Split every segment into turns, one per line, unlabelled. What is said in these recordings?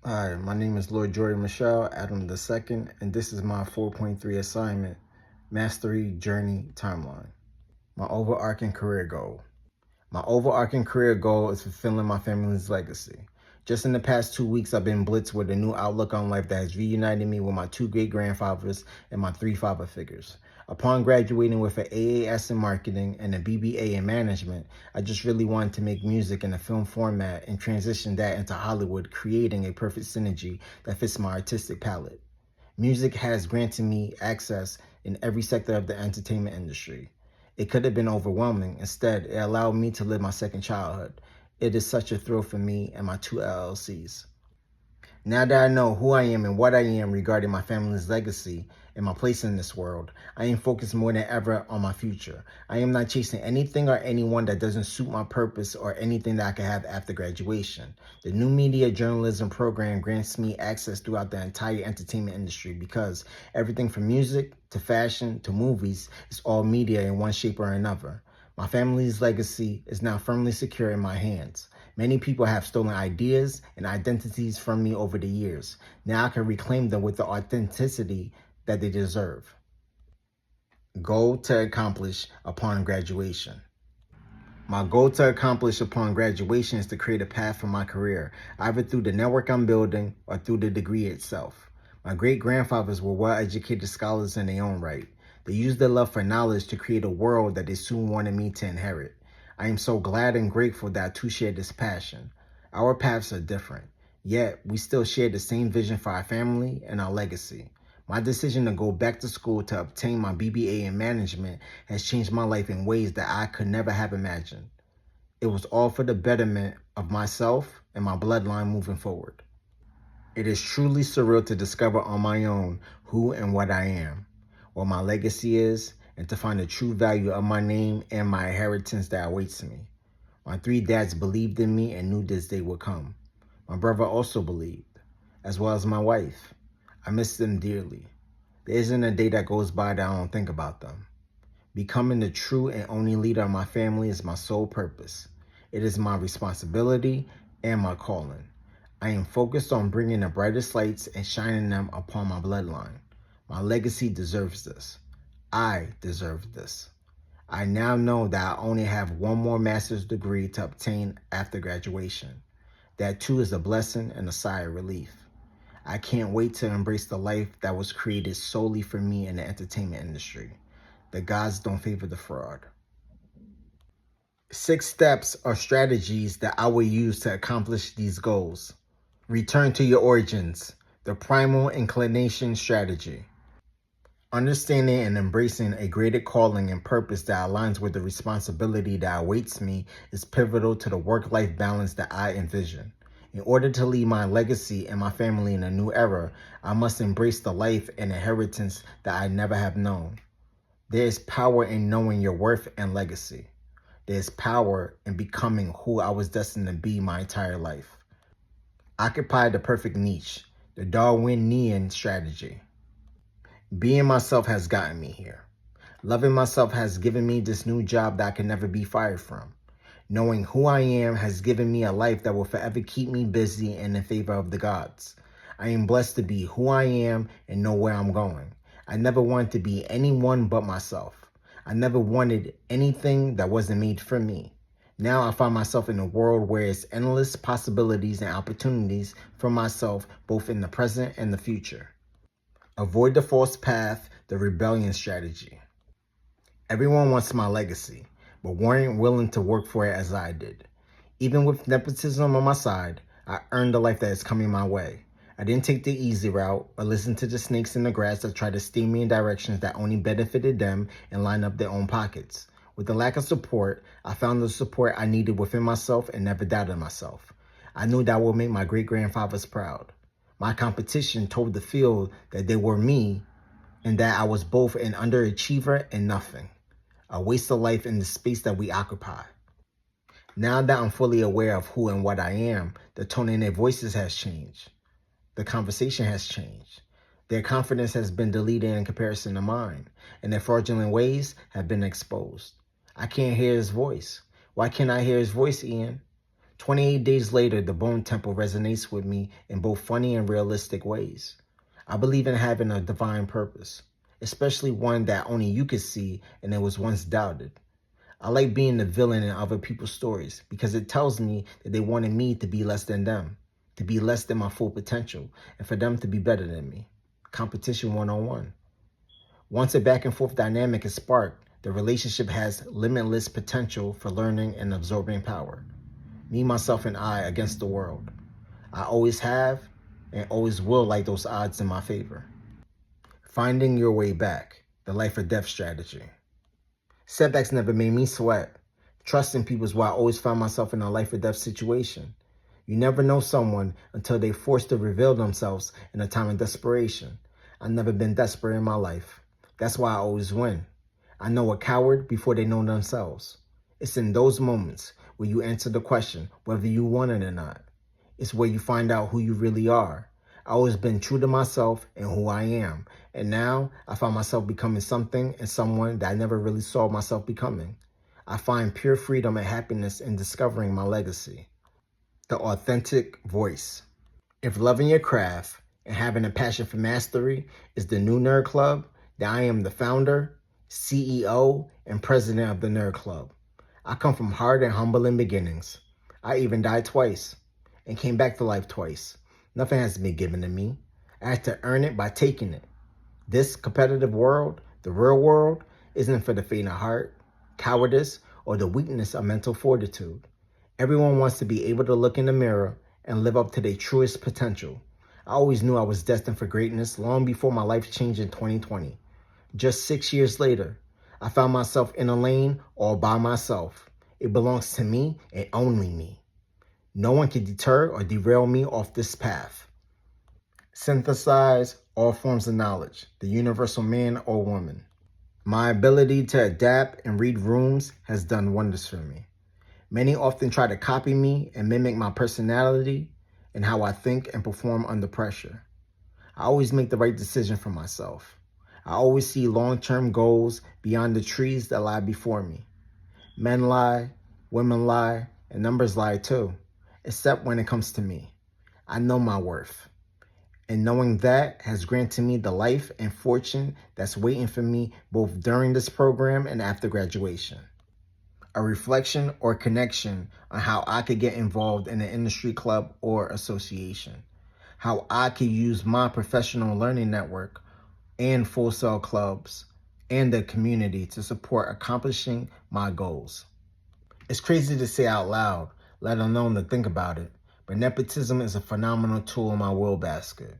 Hi, my name is Lord Jordan Michelle Adam II, and this is my 4.3 assignment, Mastery Journey Timeline. My overarching career goal. My overarching career goal is fulfilling my family's legacy. Just in the past 2 weeks, I've been blitzed with a new outlook on life that has reunited me with my two great grandfathers and my three father figures. Upon graduating with an AAS in marketing and a BBA in management, I just really wanted to make music in a film format and transition that into Hollywood, creating a perfect synergy that fits my artistic palette. Music has granted me access in every sector of the entertainment industry. It could have been overwhelming. Instead, it allowed me to live my second childhood. It is such a thrill for me and my two LLCs. Now that I know who I am and what I am regarding my family's legacy and my place in this world, I am focused more than ever on my future. I am not chasing anything or anyone that doesn't suit my purpose or anything that I can have after graduation. The new media journalism program grants me access throughout the entire entertainment industry because everything from music to fashion to movies is all media in one shape or another. My family's legacy is now firmly secure in my hands. Many people have stolen ideas and identities from me over the years. Now I can reclaim them with the authenticity that they deserve. Goal to accomplish upon graduation. My goal to accomplish upon graduation is to create a path for my career, either through the network I'm building or through the degree itself. My great grandfathers were well educated scholars in their own right. They used their love for knowledge to create a world that they soon wanted me to inherit. I am so glad and grateful that I too share this passion. Our paths are different, yet we still share the same vision for our family and our legacy. My decision to go back to school to obtain my BBA in management has changed my life in ways that I could never have imagined. It was all for the betterment of myself and my bloodline moving forward. It is truly surreal to discover on my own who and what I am, what my legacy is, and to find the true value of my name and my inheritance that awaits me. My three dads believed in me and knew this day would come. My brother also believed, as well as my wife. I miss them dearly. There isn't a day that goes by that I don't think about them. Becoming the true and only leader of my family is my sole purpose. It is my responsibility and my calling. I am focused on bringing the brightest lights and shining them upon my bloodline. My legacy deserves this. I deserve this. I now know that I only have one more master's degree to obtain after graduation. That too is a blessing and a sigh of relief. I can't wait to embrace the life that was created solely for me in the entertainment industry. The gods don't favor the fraud. 6 steps or strategies that I will use to accomplish these goals. Return to your origins, the primal inclination strategy. Understanding and embracing a greater calling and purpose that aligns with the responsibility that awaits me is pivotal to the work-life balance that I envision. In order to leave my legacy and my family in a new era, I must embrace the life and inheritance that I never have known. There is power in knowing your worth and legacy. There is power in becoming who I was destined to be my entire life. Occupy the perfect niche, the Darwinian strategy. Being myself has gotten me here. Loving myself has given me this new job that I can never be fired from. Knowing who I am has given me a life that will forever keep me busy and in favor of the gods. I am blessed to be who I am and know where I'm going. I never wanted to be anyone but myself. I never wanted anything that wasn't made for me. Now I find myself in a world where it's endless possibilities and opportunities for myself, both in the present and the future. Avoid the false path, the rebellion strategy. Everyone wants my legacy, but weren't willing to work for it as I did. Even with nepotism on my side, I earned the life that is coming my way. I didn't take the easy route or listen to the snakes in the grass that tried to steer me in directions that only benefited them and line up their own pockets. With the lack of support, I found the support I needed within myself and never doubted myself. I knew that would make my great-grandfathers proud. My competition told the field that they were me and that I was both an underachiever and nothing. A waste of life in the space that we occupy. Now that I'm fully aware of who and what I am, the tone in their voices has changed. The conversation has changed. Their confidence has been deleted in comparison to mine, and their fraudulent ways have been exposed. I can't hear his voice. Why can't I hear his voice, Ian? 28 days later, the Bone Temple resonates with me in both funny and realistic ways. I believe in having a divine purpose, especially one that only you could see and it was once doubted. I like being the villain in other people's stories because it tells me that they wanted me to be less than them, to be less than my full potential, and for them to be better than me. Competition 101. Once a back and forth dynamic is sparked, the relationship has limitless potential for learning and absorbing power. Me, myself, and I against the world. I always have and always will like those odds in my favor. Finding your way back, the life or death strategy. Setbacks never made me sweat. Trusting people is why I always found myself in a life or death situation. You never know someone until they're forced to reveal themselves in a time of desperation. I've never been desperate in my life. That's why I always win. I know a coward before they know themselves. It's in those moments where you answer the question whether you want it or not. It's where you find out who you really are. I've always been true to myself and who I am. And now I find myself becoming something and someone that I never really saw myself becoming. I find pure freedom and happiness in discovering my legacy. The authentic voice. If loving your craft and having a passion for mastery is the new Nerd Club, then I am the founder, CEO, and president of the Nerd Club. I come from hard and humbling beginnings. I even died twice and came back to life twice. Nothing has been given to me. I had to earn it by taking it. This competitive world, the real world, isn't for the faint of heart, cowardice, or the weakness of mental fortitude. Everyone wants to be able to look in the mirror and live up to their truest potential. I always knew I was destined for greatness long before my life changed in 2020. Just 6 years later, I found myself in a lane all by myself. It belongs to me and only me. No one can deter or derail me off this path. Synthesize all forms of knowledge, the universal man or woman. My ability to adapt and read rooms has done wonders for me. Many often try to copy me and mimic my personality and how I think and perform under pressure. I always make the right decision for myself. I always see long-term goals beyond the trees that lie before me. Men lie, women lie, and numbers lie too, except when it comes to me. I know my worth. And knowing that has granted me the life and fortune that's waiting for me both during this program and after graduation. A reflection or connection on how I could get involved in an industry club or association. How I could use my professional learning network and Full Sail clubs and the community to support accomplishing my goals. It's crazy to say out loud, let alone to think about it, but nepotism is a phenomenal tool in my will basket.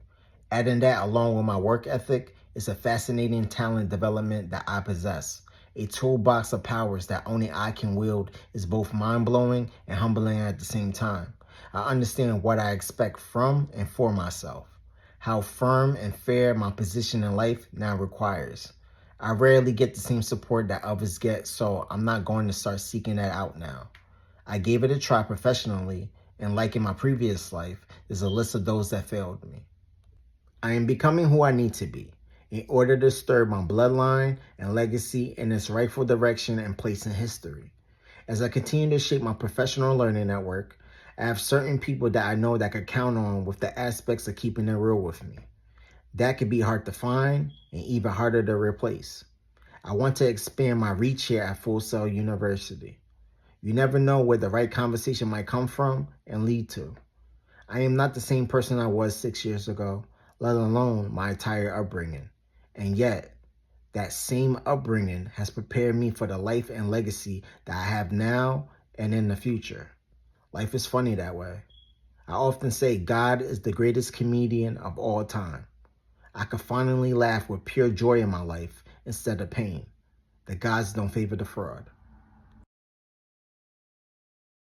Adding that along with my work ethic is a fascinating talent development that I possess. A toolbox of powers that only I can wield is both mind-blowing and humbling at the same time. I understand what I expect from and for myself, how firm and fair my position in life now requires. I rarely get the same support that others get, so I'm not going to start seeking that out now. I gave it a try professionally, and like in my previous life, there's a list of those that failed me. I am becoming who I need to be in order to stir my bloodline and legacy in its rightful direction and place in history. As I continue to shape my professional learning network, I have certain people that I know that I could count on with the aspects of keeping it real with me. That could be hard to find and even harder to replace. I want to expand my reach here at Full Sail University. You never know where the right conversation might come from and lead to. I am not the same person I was 6 years ago, let alone my entire upbringing. And yet, that same upbringing has prepared me for the life and legacy that I have now and in the future. Life is funny that way. I often say God is the greatest comedian of all time. I could finally laugh with pure joy in my life instead of pain. The gods don't favor the fraud.